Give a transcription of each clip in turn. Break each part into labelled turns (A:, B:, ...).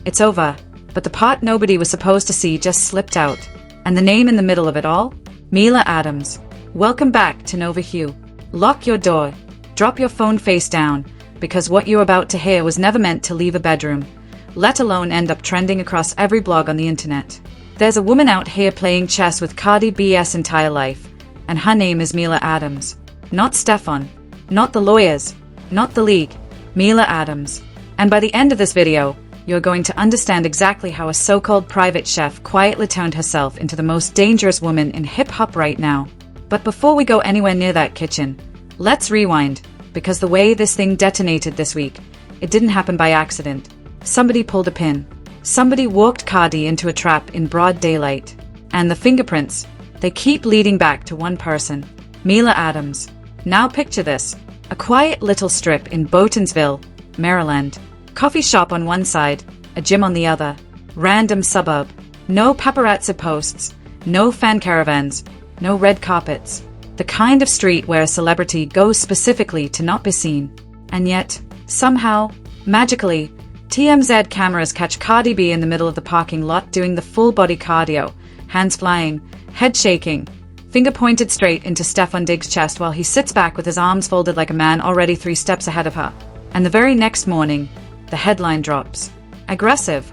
A: It's over. But the part nobody was supposed to see just slipped out. And the name in the middle of it all? Mila Adams. Welcome back to Nova Hue. Lock your door. Drop your phone face down, because what you're about to hear was never meant to leave a bedroom, let alone end up trending across every blog on the internet. There's a woman out here playing chess with Cardi B's entire life, and her name is Mila Adams. Not Stefon. Not the lawyers. Not the league. Mila Adams. And by the end of this video, you're going to understand exactly how a so-called private chef quietly turned herself into the most dangerous woman in hip-hop right now. But before we go anywhere near that kitchen, let's rewind, because the way this thing detonated this week, it didn't happen by accident. Somebody pulled a pin. Somebody walked Cardi into a trap in broad daylight. And the fingerprints, they keep leading back to one person, Mila Adams. Now picture this, a quiet little strip in Bowtonsville, Maryland. Coffee shop on one side, a gym on the other. Random suburb. No paparazzi posts, no fan caravans, no red carpets. The kind of street where a celebrity goes specifically to not be seen. And yet, somehow, magically, TMZ cameras catch Cardi B in the middle of the parking lot doing the full-body cardio, hands flying, head shaking, finger pointed straight into Stefon Diggs' chest while he sits back with his arms folded like a man already 3 steps ahead of her. And the very next morning, the headline drops. Aggressive.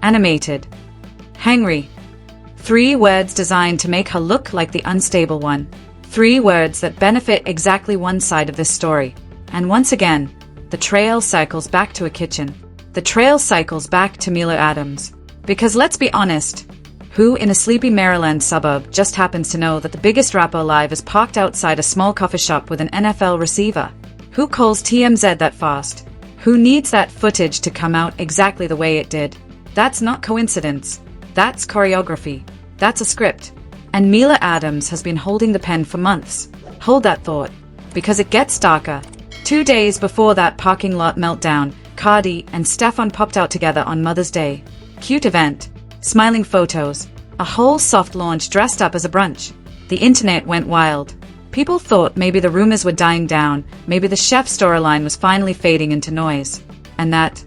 A: Animated. Hangry. 3 words designed to make her look like the unstable one. 3 words that benefit exactly one side of this story. And once again, the trail circles back to a kitchen. The trail cycles back to Mila Adams. Because let's be honest, who in a sleepy Maryland suburb just happens to know that the biggest rapper alive is parked outside a small coffee shop with an NFL receiver? Who calls TMZ that fast? Who needs that footage to come out exactly the way it did? That's not coincidence. That's choreography. That's a script. And Mila Adams has been holding the pen for months. Hold that thought, because it gets darker. 2 days before that parking lot meltdown, Cardi and Stefon popped out together on Mother's Day. Cute event. Smiling photos. A whole soft launch dressed up as a brunch. The internet went wild. People thought maybe the rumors were dying down, maybe the chef storyline was finally fading into noise. And that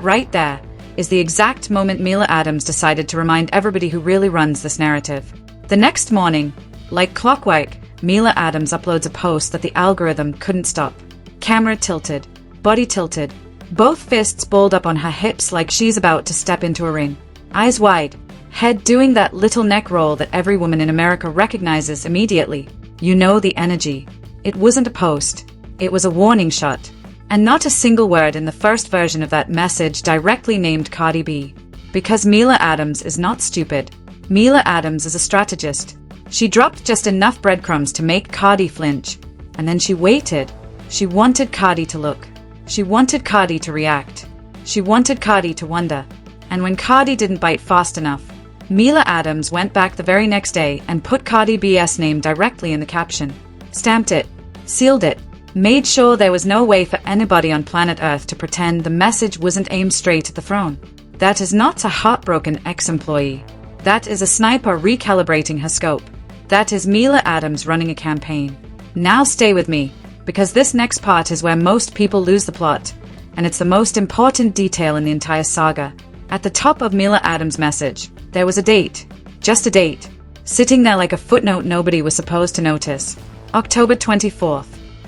A: right there, is the exact moment Mila Adams decided to remind everybody who really runs this narrative. The next morning, like clockwork, Mila Adams uploads a post that the algorithm couldn't stop. Camera tilted, body tilted, both fists balled up on her hips like she's about to step into a ring. Eyes wide, head doing that little neck roll that every woman in America recognizes immediately. You know the energy. It wasn't a post. It was a warning shot. And not a single word in the first version of that message directly named Cardi B. Because Mila Adams is not stupid. Mila Adams is a strategist. She dropped just enough breadcrumbs to make Cardi flinch. And then she waited. She wanted Cardi to look. She wanted Cardi to react. She wanted Cardi to wonder. And when Cardi didn't bite fast enough, Mila Adams went back the very next day and put Cardi B's name directly in the caption. Stamped it. Sealed it. Made sure there was no way for anybody on planet Earth to pretend the message wasn't aimed straight at the throne. That is not a heartbroken ex-employee. That is a sniper recalibrating her scope. That is Mila Adams running a campaign. Now stay with me, because this next part is where most people lose the plot, and it's the most important detail in the entire saga. At the top of Mila Adams' message, there was a date. Just a date. Sitting there like a footnote nobody was supposed to notice. October 24th.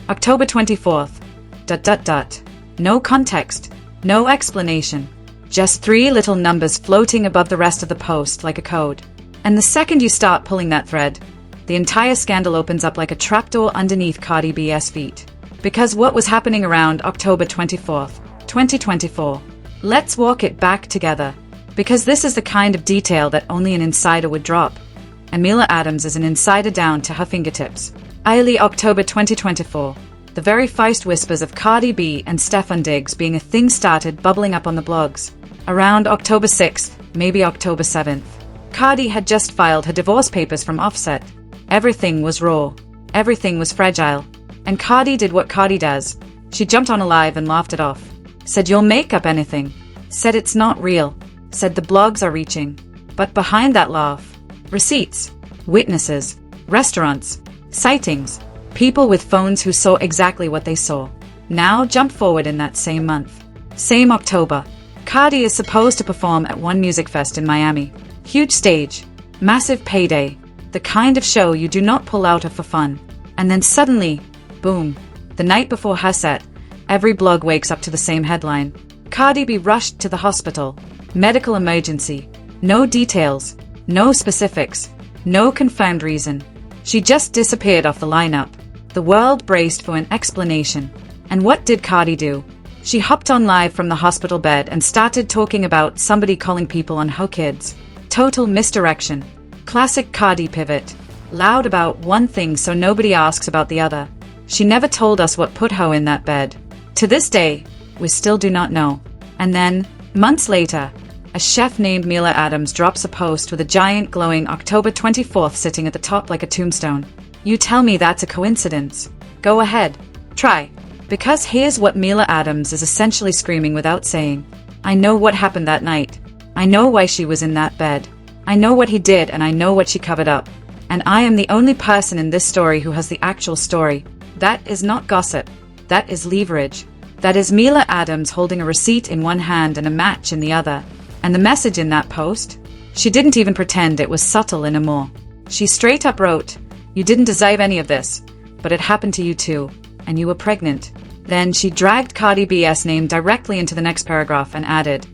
A: October 24th. ... No context. No explanation. Just 3 little numbers floating above the rest of the post like a code. And the second you start pulling that thread, the entire scandal opens up like a trapdoor underneath Cardi B's feet. Because what was happening around October 24th, 2024? Let's walk it back together. Because this is the kind of detail that only an insider would drop. And Mila Adams is an insider down to her fingertips. Early October 2024. The very first whispers of Cardi B and Stefon Diggs being a thing started bubbling up on the blogs. Around October 6th, maybe October 7th. Cardi had just filed her divorce papers from Offset. Everything was raw. Everything was fragile. And Cardi did what Cardi does. She jumped on a live and laughed it off. Said you'll make up anything. Said it's not real. Said the blogs are reaching. But behind that laugh, receipts, witnesses, restaurants, sightings, people with phones who saw exactly what they saw. Now jump forward in that same month. Same October. Cardi is supposed to perform at one music fest in Miami. Huge stage, massive payday, the kind of show you do not pull out of for fun. And then suddenly, boom, the night before her set, every blog wakes up to the same headline. Cardi B rushed to the hospital. Medical emergency. No details, no specifics, no confirmed reason. She just disappeared off the lineup. The world braced for an explanation. And what did Cardi do? She hopped on live from the hospital bed and started talking about somebody calling people on her kids. Total misdirection. Classic Cardi pivot. Loud about one thing so nobody asks about the other. She never told us what put her in that bed. To this day, we still do not know. And then, months later, a chef named Mila Adams drops a post with a giant glowing October 24th sitting at the top like a tombstone. You tell me that's a coincidence. Go ahead. Try. Because here's what Mila Adams is essentially screaming without saying. I know what happened that night. I know why she was in that bed. I know what he did and I know what she covered up. And I am the only person in this story who has the actual story. That is not gossip. That is leverage. That is Mila Adams holding a receipt in one hand and a match in the other. And the message in that post? She didn't even pretend it was subtle anymore. She straight up wrote, "You didn't deserve any of this, but it happened to you too, and you were pregnant." Then she dragged Cardi B's name directly into the next paragraph and added,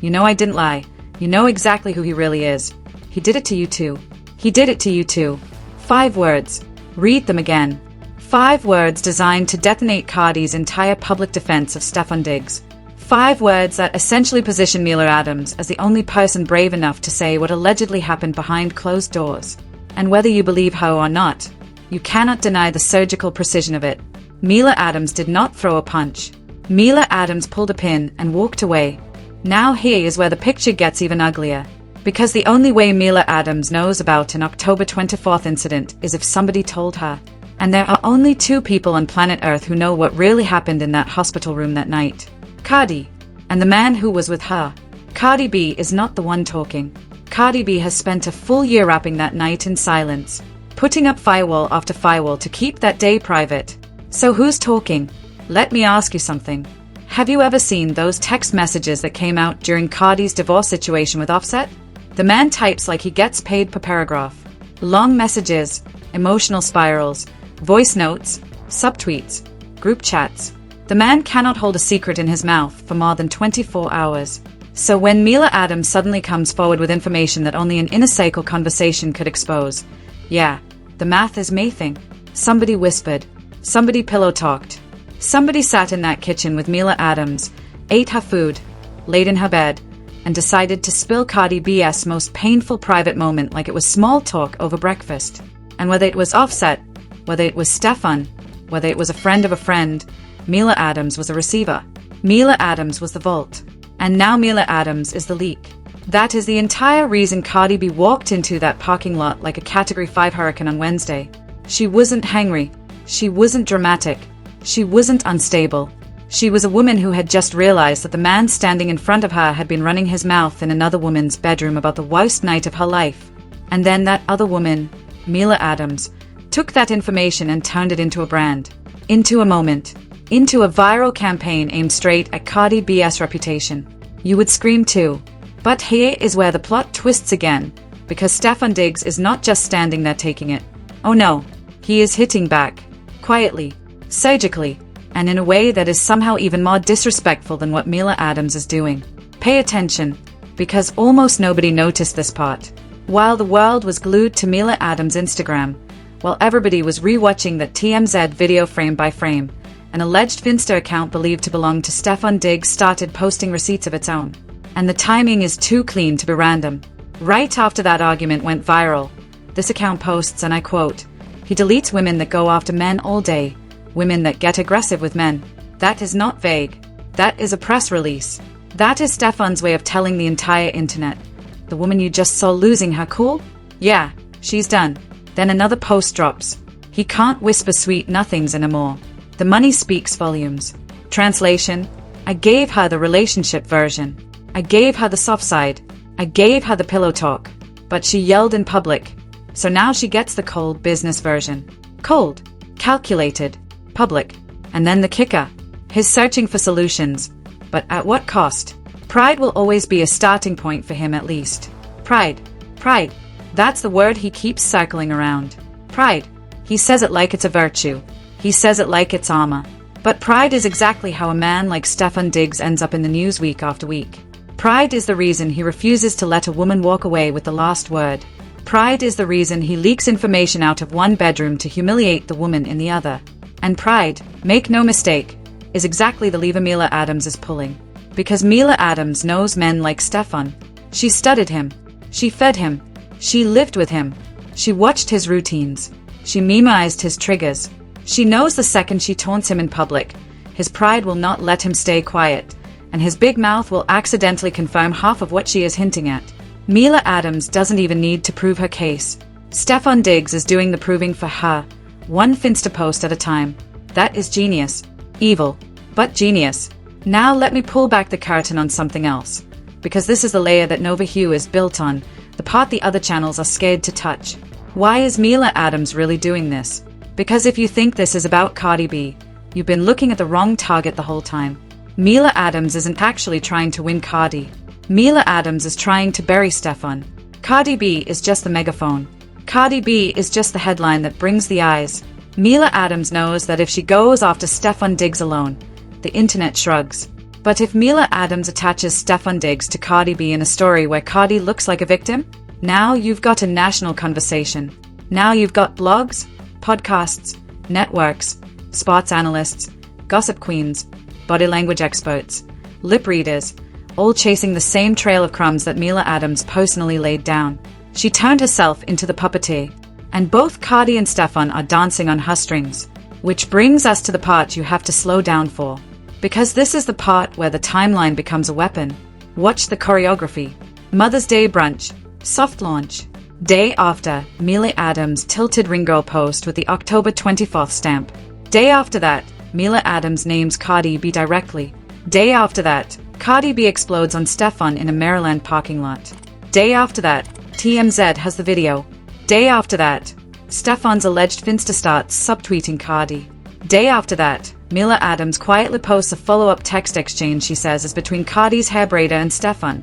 A: "You know I didn't lie. You know exactly who he really is. He did it to you too. He did it to you too." 5 words. Read them again. 5 words designed to detonate Cardi's entire public defense of Stefon Diggs. 5 words that essentially position Mila Adams as the only person brave enough to say what allegedly happened behind closed doors. And whether you believe her or not, you cannot deny the surgical precision of it. Mila Adams did not throw a punch. Mila Adams pulled a pin and walked away. Now here is where the picture gets even uglier. Because the only way Mila Adams knows about an October 24th incident is if somebody told her. And there are only 2 people on planet Earth who know what really happened in that hospital room that night. Cardi, and the man who was with her. Cardi B is not the one talking. Cardi B has spent a full year rapping that night in silence, putting up firewall after firewall to keep that day private. So who's talking? Let me ask you something. Have you ever seen those text messages that came out during Cardi's divorce situation with Offset? The man types like he gets paid per paragraph. Long messages, emotional spirals, voice notes, subtweets, group chats. The man cannot hold a secret in his mouth for more than 24 hours. So when Mila Adams suddenly comes forward with information that only an inner circle conversation could expose, yeah, the math is mathing. Somebody whispered. Somebody pillow talked. Somebody sat in that kitchen with Mila Adams, ate her food, laid in her bed, and decided to spill Cardi B's most painful private moment like it was small talk over breakfast. And whether it was Offset, whether it was Stefon, whether it was a friend of a friend, Mila Adams was a receiver. Mila Adams was the vault. And now Mila Adams is the leak. That is the entire reason Cardi B walked into that parking lot like a Category 5 hurricane on Wednesday. She wasn't hangry. She wasn't dramatic. She wasn't unstable. She was a woman who had just realized that the man standing in front of her had been running his mouth in another woman's bedroom about the worst night of her life. And then that other woman, Mila Adams, took that information and turned it into a brand, into a moment, into a viral campaign aimed straight at Cardi B's reputation. You would scream too. But here is where the plot twists again, because Stefon Diggs is not just standing there taking it. Oh no, he is hitting back. Quietly, surgically, and in a way that is somehow even more disrespectful than what Mila Adams is doing. Pay attention, because almost nobody noticed this part. While the world was glued to Mila Adams' Instagram, while everybody was re-watching that TMZ video frame by frame, an alleged finsta account believed to belong to Stefon Diggs started posting receipts of its own. And the timing is too clean to be random. Right after that argument went viral, this account posts, and I quote, "He deletes women that go after men all day, women that get aggressive with men." That is not vague. That is a press release. That is Stefon's way of telling the entire internet. The woman you just saw losing her cool? Yeah, she's done. Then another post drops. He can't whisper sweet nothings anymore. The money speaks volumes. Translation: I gave her the relationship version. I gave her the soft side. I gave her the pillow talk. But she yelled in public. So now she gets the cold business version. Cold, calculated, public. And then the kicker. He's searching for solutions. But at what cost? Pride will always be a starting point for him at least. Pride. Pride. That's the word he keeps circling around. Pride. He says it like it's a virtue. He says it like it's armor. But pride is exactly how a man like Stefon Diggs ends up in the news week after week. Pride is the reason he refuses to let a woman walk away with the last word. Pride is the reason he leaks information out of one bedroom to humiliate the woman in the other. And pride, make no mistake, is exactly the lever Mila Adams is pulling. Because Mila Adams knows men like Stefon. She studied him. She fed him. She lived with him. She watched his routines. She memoized his triggers. She knows the second she taunts him in public, his pride will not let him stay quiet, and his big mouth will accidentally confirm half of what she is hinting at. Mila Adams doesn't even need to prove her case. Stefon Diggs is doing the proving for her, one finsta post at a time. That is genius. Evil, but genius. Now let me pull back the curtain on something else, because this is the layer that Nova Hue is built on, the part the other channels are scared to touch. Why is Mila Adams really doing this? Because if you think this is about Cardi B, you've been looking at the wrong target the whole time. Mila Adams isn't actually trying to win Cardi. Mila Adams is trying to bury Stefon. Cardi B is just the megaphone. Cardi B is just the headline that brings the eyes. Mila Adams knows that if she goes after Stefon Diggs alone, the internet shrugs. But if Mila Adams attaches Stefon Diggs to Cardi B in a story where Cardi looks like a victim, now you've got a national conversation. Now you've got blogs, podcasts, networks, sports analysts, gossip queens, body language experts, lip readers, all chasing the same trail of crumbs that Mila Adams personally laid down. She turned herself into the puppeteer, and both Cardi and Stefon are dancing on her strings. Which brings us to the part you have to slow down for. Because this is the part where the timeline becomes a weapon. Watch the choreography. Mother's Day brunch, soft launch. Day after, Mila Adams tilted ring girl post with the October 24th stamp. Day after that, Mila Adams names Cardi B directly. Day after that, Cardi B explodes on Stefon in a Maryland parking lot. Day after that, TMZ has the video. Day after that, Stefon's alleged finsta starts subtweeting Cardi. Day after that, Mila Adams quietly posts a follow-up text exchange she says is between Cardi's hair braider and Stefon,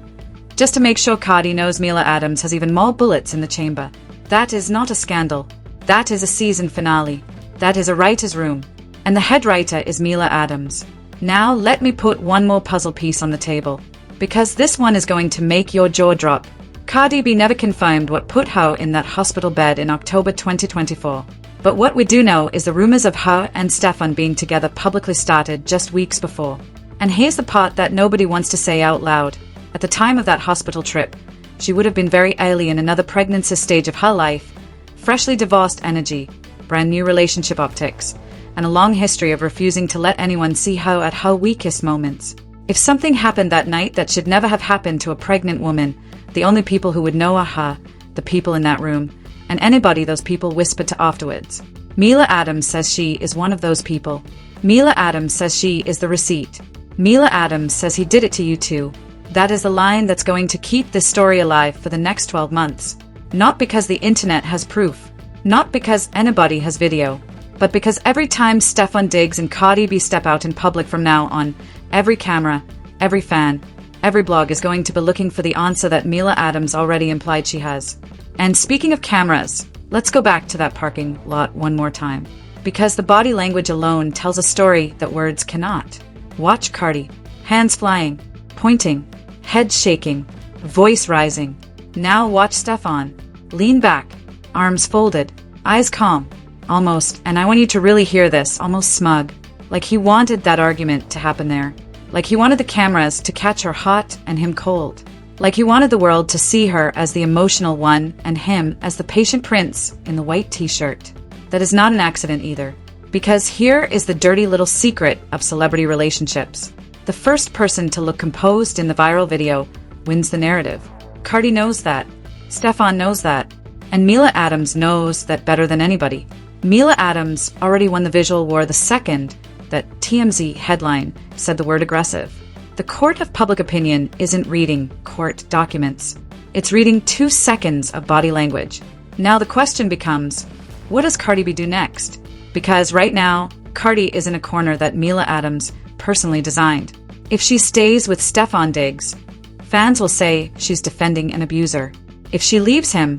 A: just to make sure Cardi knows Mila Adams has even more bullets in the chamber. That is not a scandal. That is a season finale. That is a writer's room. And the head writer is Mila Adams. Now let me put one more puzzle piece on the table, because this one is going to make your jaw drop. Cardi B never confirmed what put her in that hospital bed in October 2024. But what we do know is the rumors of her and Stefon being together publicly started just weeks before. And here's the part that nobody wants to say out loud. At the time of that hospital trip, she would have been very early in another pregnancy stage of her life, freshly divorced energy, brand new relationship optics, and a long history of refusing to let anyone see her at her weakest moments. If something happened that night that should never have happened to a pregnant woman, the only people who would know are her, the people in that room, and anybody those people whispered to afterwards. Mila Adams says she is one of those people. Mila Adams says she is the receipt. Mila Adams says he did it to you too. That is the line that's going to keep this story alive for the next 12 months. Not because the internet has proof. Not because anybody has video. But because every time Stefon Diggs and Cardi B step out in public from now on, every camera, every fan, every blog is going to be looking for the answer that Mila Adams already implied she has. And speaking of cameras, let's go back to that parking lot one more time. Because the body language alone tells a story that words cannot. Watch Cardi. Hands flying, pointing, head shaking, voice rising. Now watch Stefon. Lean back, arms folded, eyes calm, almost, and I want you to really hear this, almost smug. Like he wanted that argument to happen there. Like he wanted the cameras to catch her hot and him cold. Like he wanted the world to see her as the emotional one and him as the patient prince in the white t-shirt. That is not an accident either. Because here is the dirty little secret of celebrity relationships. The first person to look composed in the viral video wins the narrative. Cardi knows that. Stefon knows that. And Mila Adams knows that better than anybody. Mila Adams already won the visual war the second that TMZ headline said the word aggressive. The court of public opinion isn't reading court documents. It's reading 2 seconds of body language. Now the question becomes, what does Cardi B do next? Because right now, Cardi is in a corner that Mila Adams personally designed. If she stays with Stefon Diggs, fans will say she's defending an abuser. If she leaves him,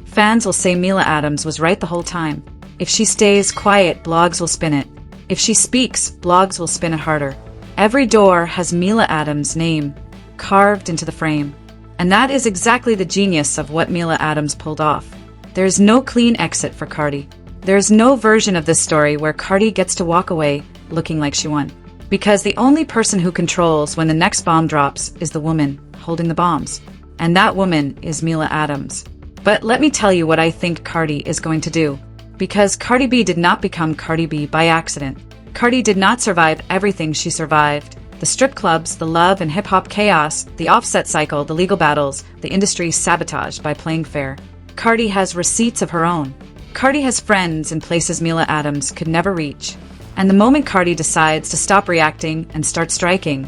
A: fans will say Mila Adams was right the whole time. If she stays quiet, blogs will spin it. If she speaks, blogs will spin it harder. Every door has Mila Adams' name carved into the frame. And that is exactly the genius of what Mila Adams pulled off. There is no clean exit for Cardi. There is no version of this story where Cardi gets to walk away looking like she won. Because the only person who controls when the next bomb drops is the woman holding the bombs. And that woman is Mila Adams. But let me tell you what I think Cardi is going to do. Because Cardi B did not become Cardi B by accident. Cardi did not survive everything she survived. The strip clubs, the love and hip-hop chaos, the offset cycle, the legal battles, the industry sabotaged by playing fair. Cardi has receipts of her own. Cardi has friends in places Mila Adams could never reach. And the moment Cardi decides to stop reacting and start striking,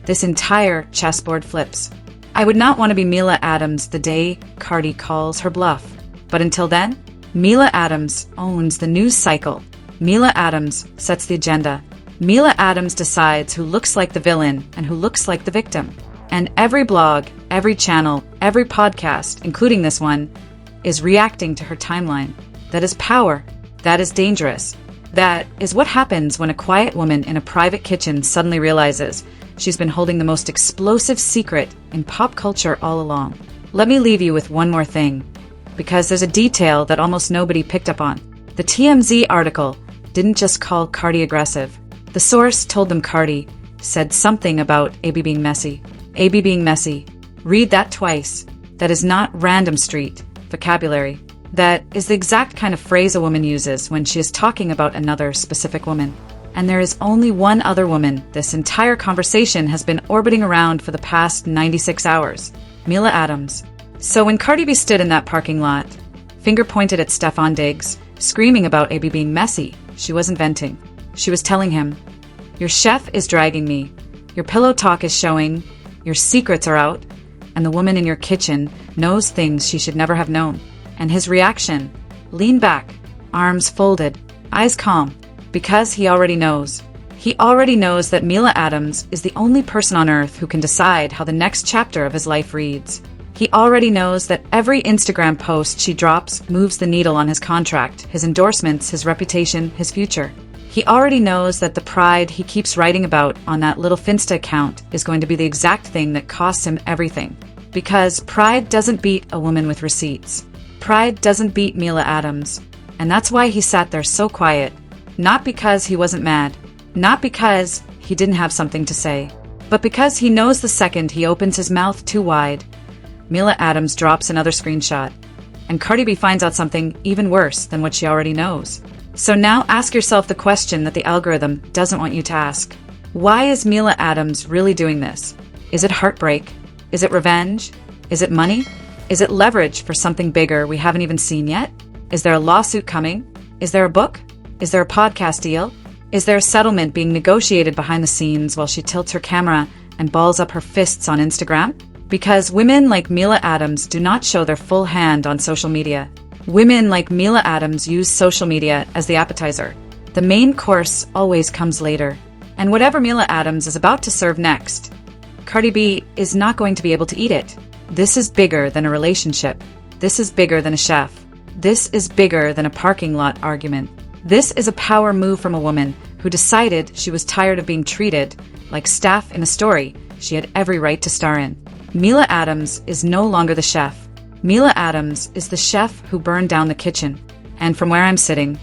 A: this entire chessboard flips. I would not want to be Mila Adams the day Cardi calls her bluff. But until then, Mila Adams owns the news cycle. Mila Adams sets the agenda. Mila Adams decides who looks like the villain and who looks like the victim. And every blog, every channel, every podcast, including this one, is reacting to her timeline. That is power. That is dangerous. That is what happens when a quiet woman in a private kitchen suddenly realizes she's been holding the most explosive secret in pop culture all along. Let me leave you with one more thing, because there's a detail that almost nobody picked up on. The TMZ article didn't just call Cardi aggressive. The source told them Cardi said something about AB being messy. AB being messy. Read that twice. That is not random street vocabulary. That is the exact kind of phrase a woman uses when she is talking about another specific woman. And there is only one other woman this entire conversation has been orbiting around for the past 96 hours. Mila Adams. So when Cardi B stood in that parking lot, finger pointed at Stefon Diggs, screaming about AB being messy, she wasn't venting. She was telling him, your chef is dragging me, your pillow talk is showing, your secrets are out, and the woman in your kitchen knows things she should never have known. And his reaction, lean back, arms folded, eyes calm, because he already knows. He already knows that Mila Adams is the only person on earth who can decide how the next chapter of his life reads. He already knows that every Instagram post she drops moves the needle on his contract, his endorsements, his reputation, his future. He already knows that the pride he keeps writing about on that little finsta account is going to be the exact thing that costs him everything. Because pride doesn't beat a woman with receipts. Pride doesn't beat Mila Adams. And that's why he sat there so quiet. Not because he wasn't mad. Not because he didn't have something to say. But because he knows the second he opens his mouth too wide, Mila Adams drops another screenshot. And Cardi B finds out something even worse than what she already knows. So now ask yourself the question that the algorithm doesn't want you to ask. Why is Mila Adams really doing this? Is it heartbreak? Is it revenge? Is it money? Is it leverage for something bigger we haven't even seen yet? Is there a lawsuit coming? Is there a book? Is there a podcast deal? Is there a settlement being negotiated behind the scenes while she tilts her camera and balls up her fists on Instagram? Because women like Mila Adams do not show their full hand on social media. Women like Mila Adams use social media as the appetizer. The main course always comes later. And whatever Mila Adams is about to serve next, Cardi B is not going to be able to eat it. This is bigger than a relationship. This is bigger than a chef. This is bigger than a parking lot argument. This is a power move from a woman who decided she was tired of being treated like staff in a story she had every right to star in. Mila Adams is no longer the chef. Mila Adams is the chef who burned down the kitchen. And from where I'm sitting,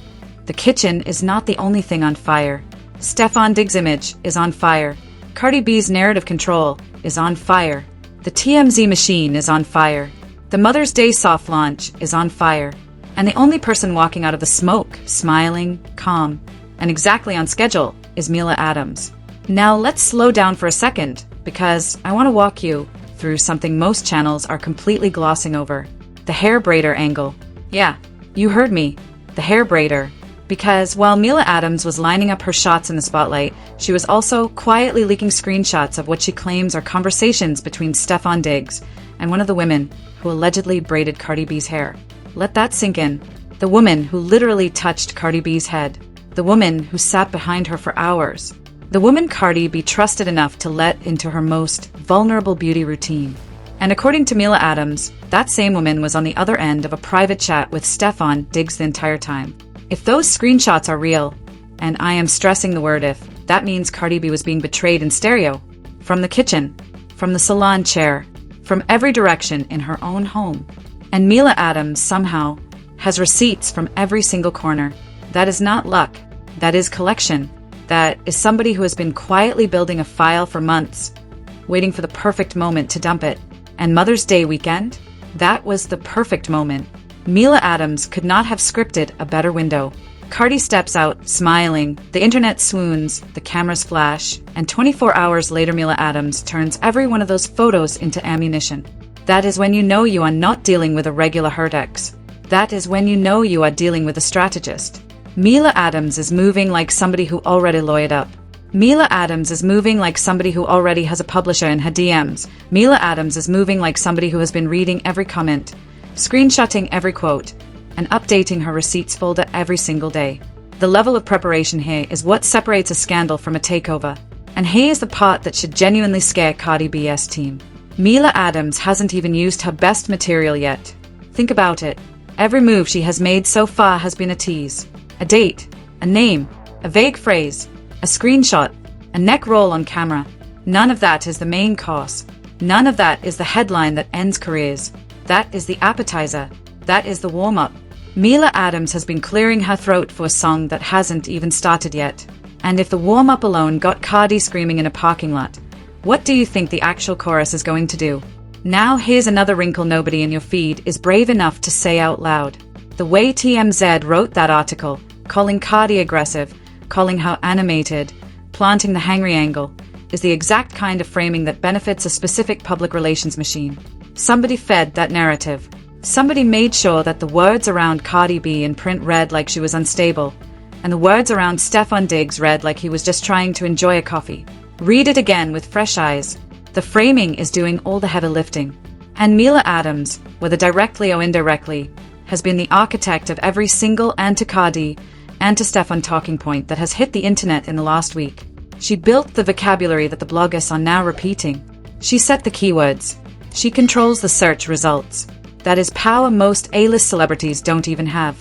A: the kitchen is not the only thing on fire. Stefon Diggs' image is on fire. Cardi B's narrative control is on fire. The TMZ machine is on fire. The Mother's Day soft launch is on fire. And the only person walking out of the smoke, smiling, calm, and exactly on schedule is Mila Adams. Now let's slow down for a second, because I want to walk you through something most channels are completely glossing over. The hair braider angle. Yeah, you heard me. The hair braider. Because while Mila Adams was lining up her shots in the spotlight, she was also quietly leaking screenshots of what she claims are conversations between Stefon Diggs and one of the women who allegedly braided Cardi B's hair. Let that sink in. The woman who literally touched Cardi B's head. The woman who sat behind her for hours. The woman Cardi B trusted enough to let into her most vulnerable beauty routine. And according to Mila Adams, that same woman was on the other end of a private chat with Stefon Diggs the entire time. If those screenshots are real, and I am stressing the word if, that means Cardi B was being betrayed in stereo. From the kitchen, from the salon chair, from every direction in her own home. And Mila Adams somehow has receipts from every single corner. That is not luck. That is collection. That is somebody who has been quietly building a file for months, waiting for the perfect moment to dump it. And Mother's Day weekend? That was the perfect moment. Mila Adams could not have scripted a better window. Cardi steps out, smiling, the internet swoons, the cameras flash, and 24 hours later Mila Adams turns every one of those photos into ammunition. That is when you know you are not dealing with a regular hurt ex. That is when you know you are dealing with a strategist. Mila Adams is moving like somebody who already lawyered up. Mila Adams is moving like somebody who already has a publisher in her DMs. Mila Adams is moving like somebody who has been reading every comment, screenshotting every quote, and updating her receipts folder every single day. The level of preparation here is what separates a scandal from a takeover. And here is the part that should genuinely scare Cardi B's team. Mila Adams hasn't even used her best material yet. Think about it. Every move she has made so far has been a tease. A date, a name, a vague phrase, a screenshot, a neck roll on camera. None of that is the main course. None of that is the headline that ends careers. That is the appetizer. That is the warm-up. Mila Adams has been clearing her throat for a song that hasn't even started yet. And if the warm-up alone got Cardi screaming in a parking lot, what do you think the actual chorus is going to do? Now here's another wrinkle nobody in your feed is brave enough to say out loud. The way TMZ wrote that article, calling Cardi aggressive, calling her animated, planting the hangry angle, is the exact kind of framing that benefits a specific public relations machine. Somebody fed that narrative. Somebody made sure that the words around Cardi B in print read like she was unstable, and the words around Stefon Diggs read like he was just trying to enjoy a coffee. Read it again with fresh eyes. The framing is doing all the heavy lifting. And Mila Adams, whether directly or indirectly, has been the architect of every single anti-Cardi, anti-Stefon talking point that has hit the internet in the last week. She built the vocabulary that the bloggers are now repeating. She set the keywords. She controls the search results. That is power most A-list celebrities don't even have.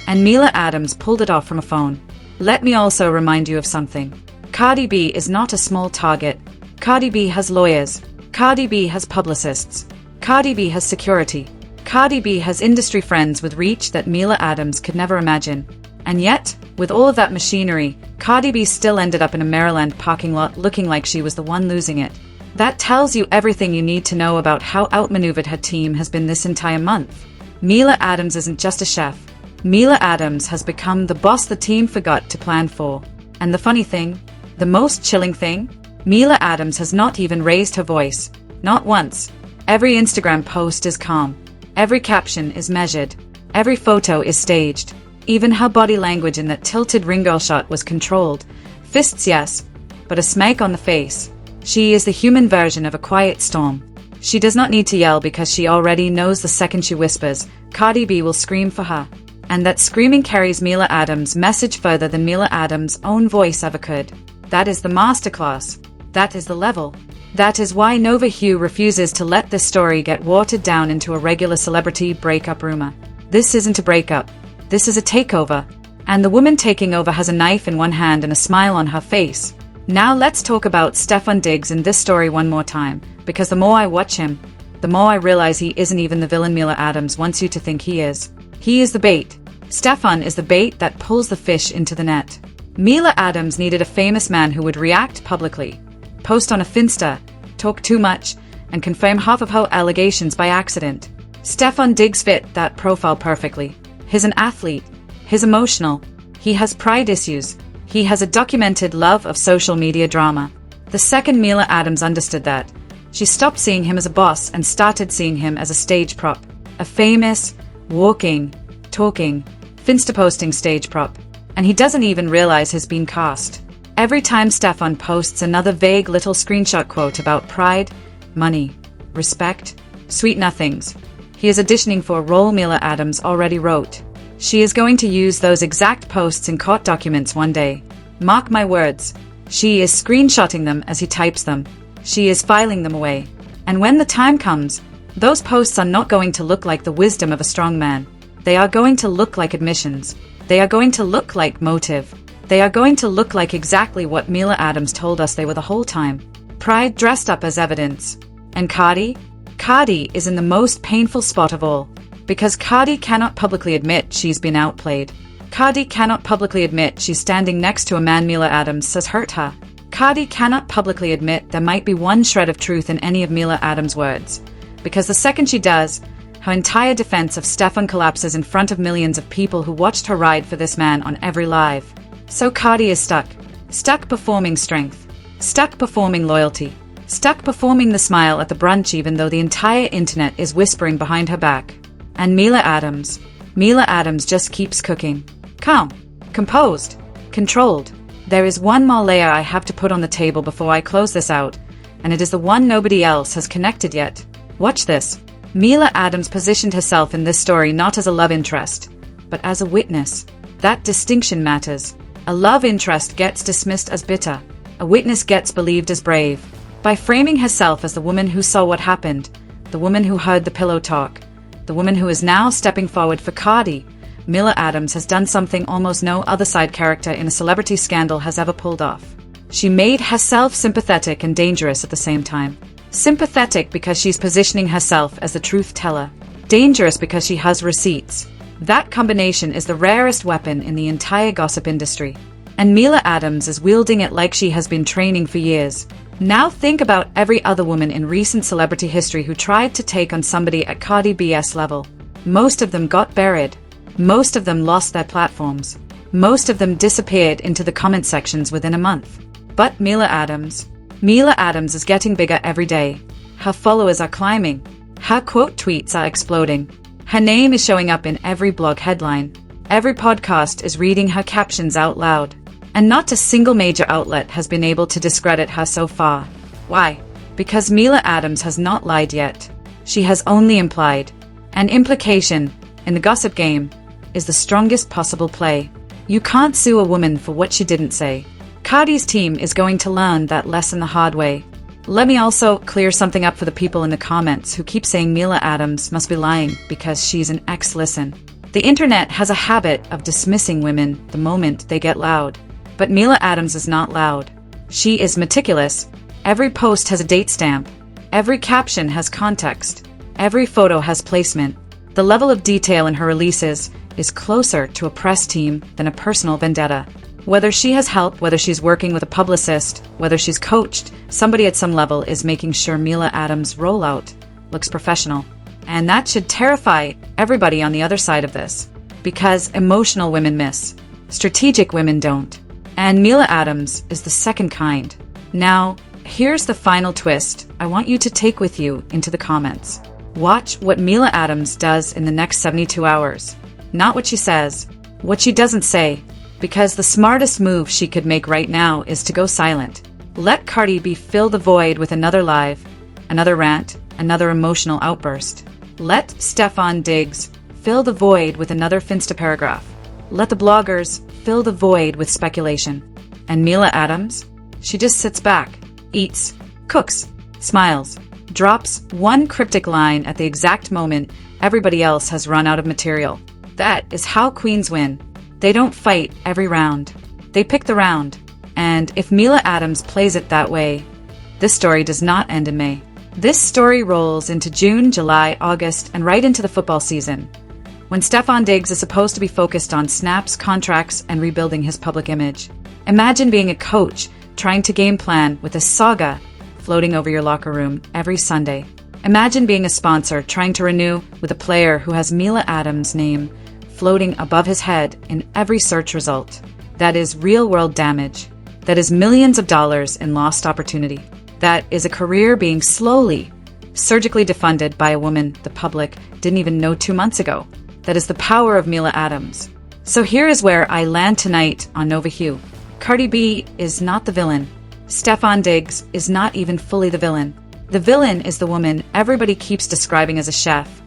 A: And Mila Adams pulled it off from a phone. Let me also remind you of something. Cardi B is not a small target. Cardi B has lawyers. Cardi B has publicists. Cardi B has security. Cardi B has industry friends with reach that Mila Adams could never imagine. And yet, with all of that machinery, Cardi B still ended up in a Maryland parking lot looking like she was the one losing it. That tells you everything you need to know about how outmaneuvered her team has been this entire month. Mila Adams isn't just a chef. Mila Adams has become the boss the team forgot to plan for. And the funny thing, the most chilling thing, Mila Adams has not even raised her voice. Not once. Every Instagram post is calm. Every caption is measured. Every photo is staged. Even her body language in that tilted ring-girl shot was controlled. Fists, yes, but a smack on the face. She is the human version of a quiet storm. She does not need to yell because she already knows the second she whispers, Cardi B will scream for her. And that screaming carries Mila Adams' message further than Mila Adams' own voice ever could. That is the masterclass. That is the level. That is why Nova Hue refuses to let this story get watered down into a regular celebrity breakup rumor. This isn't a breakup. This is a takeover. And the woman taking over has a knife in one hand and a smile on her face. Now let's talk about Stefon Diggs in this story one more time, because the more I watch him, the more I realize he isn't even the villain Mila Adams wants you to think he is. He is the bait. Stefon is the bait that pulls the fish into the net. Mila Adams needed a famous man who would react publicly, post on a finsta, talk too much, and confirm half of her allegations by accident. Stefon Diggs fit that profile perfectly. He's an athlete. He's emotional. He has pride issues. He has a documented love of social media drama. The second Mila Adams understood that, she stopped seeing him as a boss and started seeing him as a stage prop. A famous, walking, talking, finsta-posting stage prop. And he doesn't even realize he's been cast. Every time Stefon posts another vague little screenshot quote about pride, money, respect, sweet nothings, he is auditioning for a role Mila Adams already wrote. She is going to use those exact posts in court documents one day. Mark my words. She is screenshotting them as he types them. She is filing them away. And when the time comes, those posts are not going to look like the wisdom of a strong man. They are going to look like admissions. They are going to look like motive. They are going to look like exactly what Mila Adams told us they were the whole time. Pride dressed up as evidence. And Cardi? Cardi is in the most painful spot of all. Because Cardi cannot publicly admit she's been outplayed. Cardi cannot publicly admit she's standing next to a man Mila Adams says hurt her. Cardi cannot publicly admit there might be one shred of truth in any of Mila Adams' words. Because the second she does, her entire defense of Stefon collapses in front of millions of people who watched her ride for this man on every live. So Cardi is stuck. Stuck performing strength. Stuck performing loyalty. Stuck performing the smile at the brunch even though the entire internet is whispering behind her back. And Mila Adams just keeps cooking. Calm. Composed. Controlled. There is one more layer I have to put on the table before I close this out, and it is the one nobody else has connected yet. Watch this. Mila Adams positioned herself in this story not as a love interest, but as a witness. That distinction matters. A love interest gets dismissed as bitter. A witness gets believed as brave. By framing herself as the woman who saw what happened, the woman who heard the pillow talk, the woman who is now stepping forward for Cardi, Mila Adams has done something almost no other side character in a celebrity scandal has ever pulled off. She made herself sympathetic and dangerous at the same time. Sympathetic because she's positioning herself as the truth teller. Dangerous because she has receipts. That combination is the rarest weapon in the entire gossip industry. And Mila Adams is wielding it like she has been training for years. Now think about every other woman in recent celebrity history who tried to take on somebody at Cardi B's level. Most of them got buried. Most of them lost their platforms. Most of them disappeared into the comment sections within a month. But Mila Adams is getting bigger every day. Her followers are climbing. Her quote tweets are exploding. Her name is showing up in every blog headline. Every podcast is reading her captions out loud. And not a single major outlet has been able to discredit her so far. Why? Because Mila Adams has not lied yet. She has only implied. And implication, in the gossip game, is the strongest possible play. You can't sue a woman for what she didn't say. Cardi's team is going to learn that lesson the hard way. Let me also clear something up for the people in the comments who keep saying Mila Adams must be lying because she's an ex-listen. The internet has a habit of dismissing women the moment they get loud. But Mila Adams is not loud. She is meticulous. Every post has a date stamp. Every caption has context. Every photo has placement. The level of detail in her releases is closer to a press team than a personal vendetta. Whether she has help, whether she's working with a publicist, whether she's coached, somebody at some level is making sure Mila Adams' rollout looks professional. And that should terrify everybody on the other side of this. Because emotional women miss. Strategic women don't. And Mila Adams is the second kind. Now, here's the final twist I want you to take with you into the comments. Watch what Mila Adams does in the next 72 hours. Not what she says, what she doesn't say. Because the smartest move she could make right now is to go silent. Let Cardi B fill the void with another live, another rant, another emotional outburst. Let Stefon Diggs fill the void with another finsta paragraph. Let the bloggers fill the void with speculation. And Mila Adams? She just sits back, eats, cooks, smiles, drops one cryptic line at the exact moment everybody else has run out of material. That is how queens win. They don't fight every round. They pick the round. And if Mila Adams plays it that way, this story does not end in May. This story rolls into June, July, August, and right into the football season, when Stefon Diggs is supposed to be focused on snaps, contracts, and rebuilding his public image. Imagine being a coach trying to game plan with a saga floating over your locker room every Sunday. Imagine being a sponsor trying to renew with a player who has Mila Adams' name floating above his head in every search result. That is real-world damage. That is millions of dollars in lost opportunity. That is a career being slowly, surgically defunded by a woman the public didn't even know 2 months ago. That is the power of Mila Adams. So here is where I land tonight on Nova Hue. Cardi B is not the villain. Stefon Diggs is not even fully the villain. The villain is the woman everybody keeps describing as a chef,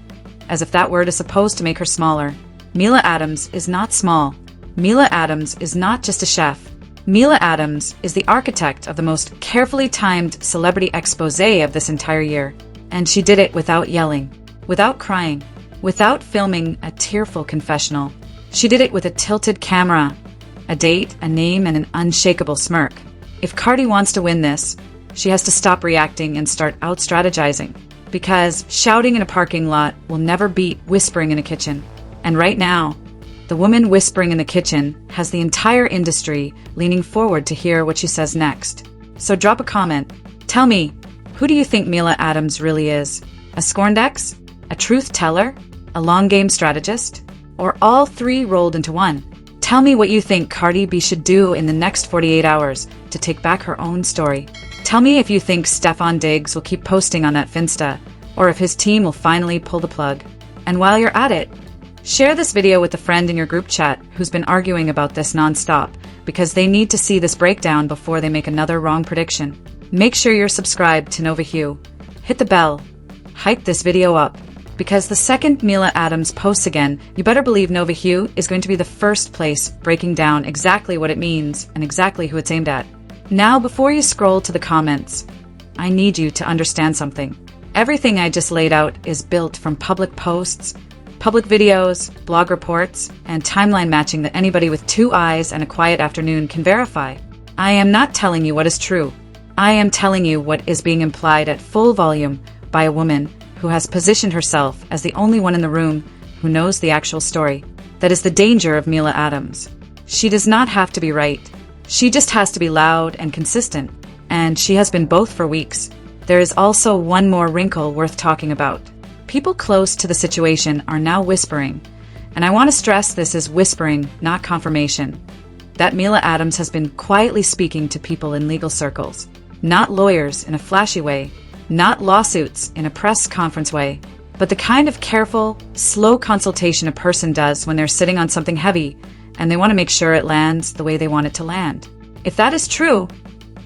A: as if that word is supposed to make her smaller. Mila Adams is not small. Mila Adams is not just a chef. Mila Adams is the architect of the most carefully timed celebrity exposé of this entire year. And she did it without yelling, without crying, without filming a tearful confessional. She did it with a tilted camera, a date, a name, and an unshakable smirk. If Cardi wants to win this, she has to stop reacting and start out-strategizing. Because shouting in a parking lot will never beat whispering in a kitchen. And right now, the woman whispering in the kitchen has the entire industry leaning forward to hear what she says next. So drop a comment. Tell me, who do you think Mila Adams really is? A scorned ex? A truth teller? A long game strategist? Or all three rolled into one? Tell me what you think Cardi B should do in the next 48 hours to take back her own story. Tell me if you think Stefon Diggs will keep posting on that finsta, or if his team will finally pull the plug. And while you're at it, share this video with a friend in your group chat who's been arguing about this non-stop, because they need to see this breakdown before they make another wrong prediction. Make sure you're subscribed to Nova Hue. Hit the bell. Hype this video up. Because the second Mila Adams posts again, you better believe Nova Hue is going to be the first place breaking down exactly what it means and exactly who it's aimed at. Now, before you scroll to the comments, I need you to understand something. Everything I just laid out is built from public posts, public videos, blog reports, and timeline matching that anybody with 2 eyes and a quiet afternoon can verify. I am not telling you what is true. I am telling you what is being implied at full volume by a woman who has positioned herself as the only one in the room who knows the actual story. That is the danger of Mila Adams. She does not have to be right. She just has to be loud and consistent. And she has been both for weeks. There is also one more wrinkle worth talking about. People close to the situation are now whispering, and I want to stress this is whispering, not confirmation, that Mila Adams has been quietly speaking to people in legal circles. Not lawyers in a flashy way, not lawsuits in a press conference way, but the kind of careful, slow consultation a person does when they're sitting on something heavy and they want to make sure it lands the way they want it to land. If that is true,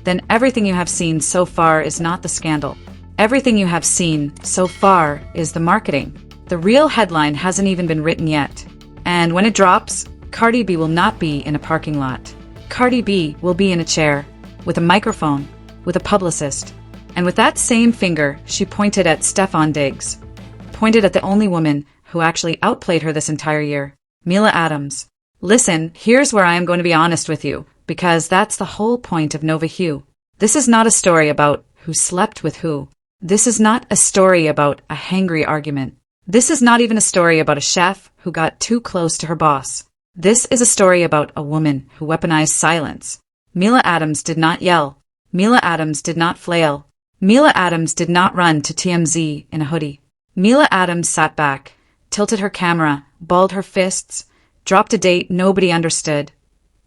A: then everything you have seen so far is not the scandal. Everything you have seen so far is the marketing. The real headline hasn't even been written yet. And when it drops, Cardi B will not be in a parking lot. Cardi B will be in a chair, with a microphone, with a publicist. And with that same finger, she pointed at Stefon Diggs. Pointed at the only woman who actually outplayed her this entire year, Mila Adams. Listen, here's where I am going to be honest with you, because that's the whole point of Nova Hue. This is not a story about who slept with who. This is not a story about a hangry argument. This is not even a story about a chef who got too close to her boss. This is a story about a woman who weaponized silence. Mila Adams did not yell. Mila Adams did not flail. Mila Adams did not run to TMZ in a hoodie. Mila Adams sat back, tilted her camera, balled her fists, dropped a date nobody understood,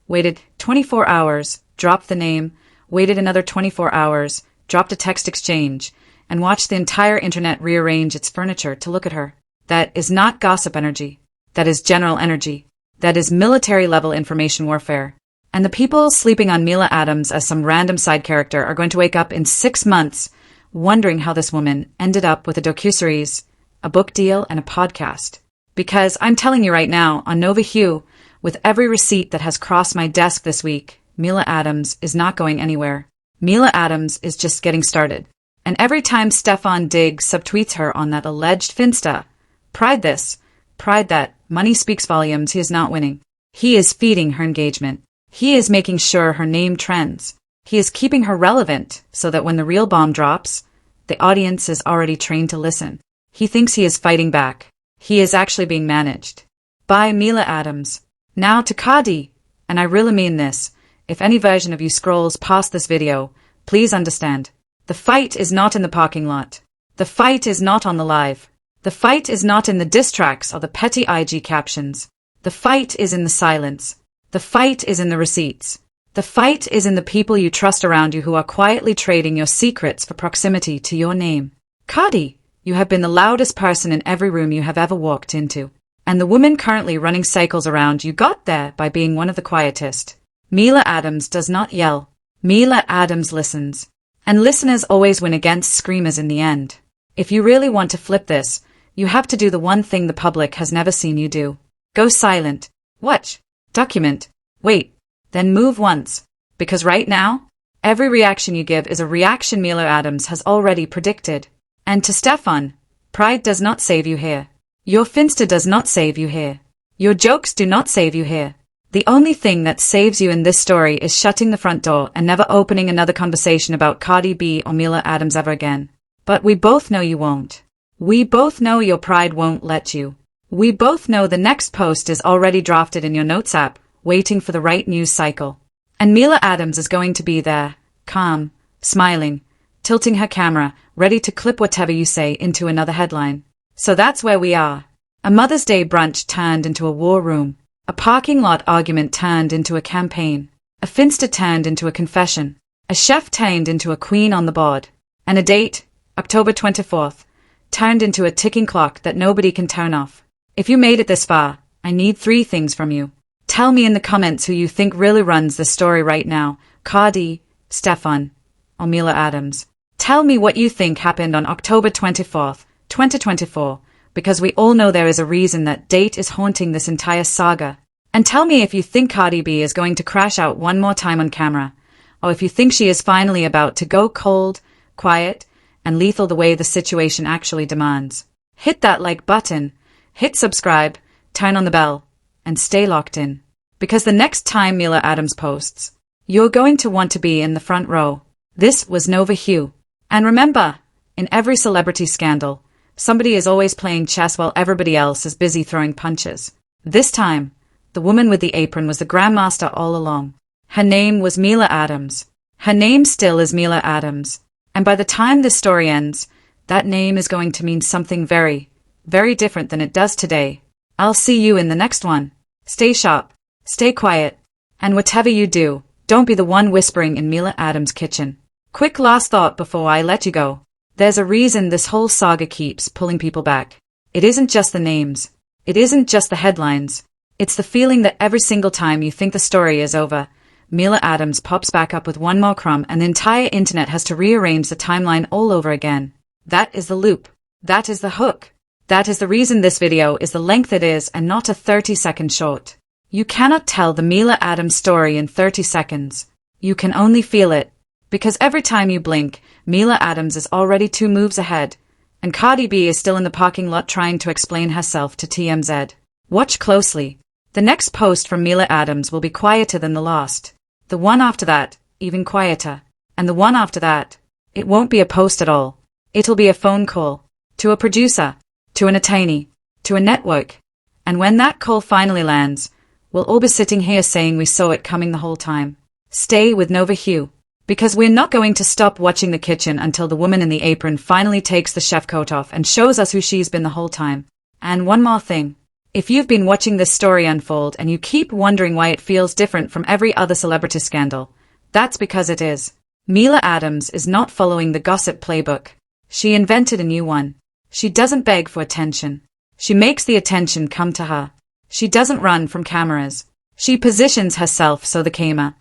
A: waited 24 hours, dropped the name, waited another 24 hours, dropped a text exchange, and watched the entire internet rearrange its furniture to look at her. That is not gossip energy. That is general energy. That is military-level information warfare. And the people sleeping on Mila Adams as some random side character are going to wake up in 6 months wondering how this woman ended up with a docuseries, a book deal, and a podcast. Because I'm telling you right now, on Nova Hue, with every receipt that has crossed my desk this week, Mila Adams is not going anywhere. Mila Adams is just getting started. And every time Stefon Diggs subtweets her on that alleged finsta, pride that money speaks volumes, he is not winning. He is feeding her engagement. He is making sure her name trends. He is keeping her relevant so that when the real bomb drops, the audience is already trained to listen. He thinks he is fighting back. He is actually being managed. By Mila Adams. Now to Cardi. And I really mean this. If any version of you scrolls past this video, please understand. The fight is not in the parking lot. The fight is not on the live. The fight is not in the diss tracks or the petty IG captions. The fight is in the silence. The fight is in the receipts. The fight is in the people you trust around you who are quietly trading your secrets for proximity to your name. Cardi, you have been the loudest person in every room you have ever walked into. And the woman currently running cycles around you got there by being one of the quietest. Mila Adams does not yell. Mila Adams listens. And listeners always win against screamers in the end. If you really want to flip this, you have to do the one thing the public has never seen you do. Go silent. Watch. Document. Wait. Then move once. Because right now, every reaction you give is a reaction Mila Adams has already predicted. And to Stefon, pride does not save you here. Your finsta does not save you here. Your jokes do not save you here. The only thing that saves you in this story is shutting the front door and never opening another conversation about Cardi B or Mila Adams ever again. But we both know you won't. We both know your pride won't let you. We both know the next post is already drafted in your notes app, waiting for the right news cycle. And Mila Adams is going to be there, calm, smiling, tilting her camera, ready to clip whatever you say into another headline. So that's where we are. A Mother's Day brunch turned into a war room. A parking lot argument turned into a campaign. A finsta turned into a confession. A chef turned into a queen on the board. And a date, October 24th, turned into a ticking clock that nobody can turn off. If you made it this far, I need 3 things from you. Tell me in the comments who you think really runs the story right now, Cardi, Stefon, or Mila Adams. Tell me what you think happened on October 24th, 2024, because we all know there is a reason that date is haunting this entire saga. And tell me if you think Cardi B is going to crash out one more time on camera, or if you think she is finally about to go cold, quiet, and lethal the way the situation actually demands. Hit that like button, hit subscribe, turn on the bell, and stay locked in. Because the next time Mila Adams posts, you're going to want to be in the front row. This was Nova Hue. And remember, in every celebrity scandal, somebody is always playing chess while everybody else is busy throwing punches. This time, the woman with the apron was the grandmaster all along. Her name was Mila Adams. Her name still is Mila Adams. And by the time this story ends, that name is going to mean something very, very different than it does today. I'll see you in the next one. Stay sharp, stay quiet, and whatever you do, don't be the one whispering in Mila Adams' kitchen. Quick last thought before I let you go. There's a reason this whole saga keeps pulling people back. It isn't just the names. It isn't just the headlines. It's the feeling that every single time you think the story is over, Mila Adams pops back up with one more crumb and the entire internet has to rearrange the timeline all over again. That is the loop. That is the hook. That is the reason this video is the length it is and not a 30-second short. You cannot tell the Mila Adams story in 30 seconds. You can only feel it. Because every time you blink, Mila Adams is already 2 moves ahead, and Cardi B is still in the parking lot trying to explain herself to TMZ. Watch closely. The next post from Mila Adams will be quieter than the last. The one after that, even quieter. And the one after that, it won't be a post at all. It'll be a phone call. To a producer. To an attorney. To a network. And when that call finally lands, we'll all be sitting here saying we saw it coming the whole time. Stay with Nova Hue. Because we're not going to stop watching the kitchen until the woman in the apron finally takes the chef coat off and shows us who she's been the whole time. And one more thing. If you've been watching this story unfold and you keep wondering why it feels different from every other celebrity scandal, that's because it is. Mila Adams is not following the gossip playbook. She invented a new one. She doesn't beg for attention. She makes the attention come to her. She doesn't run from cameras. She positions herself so the camera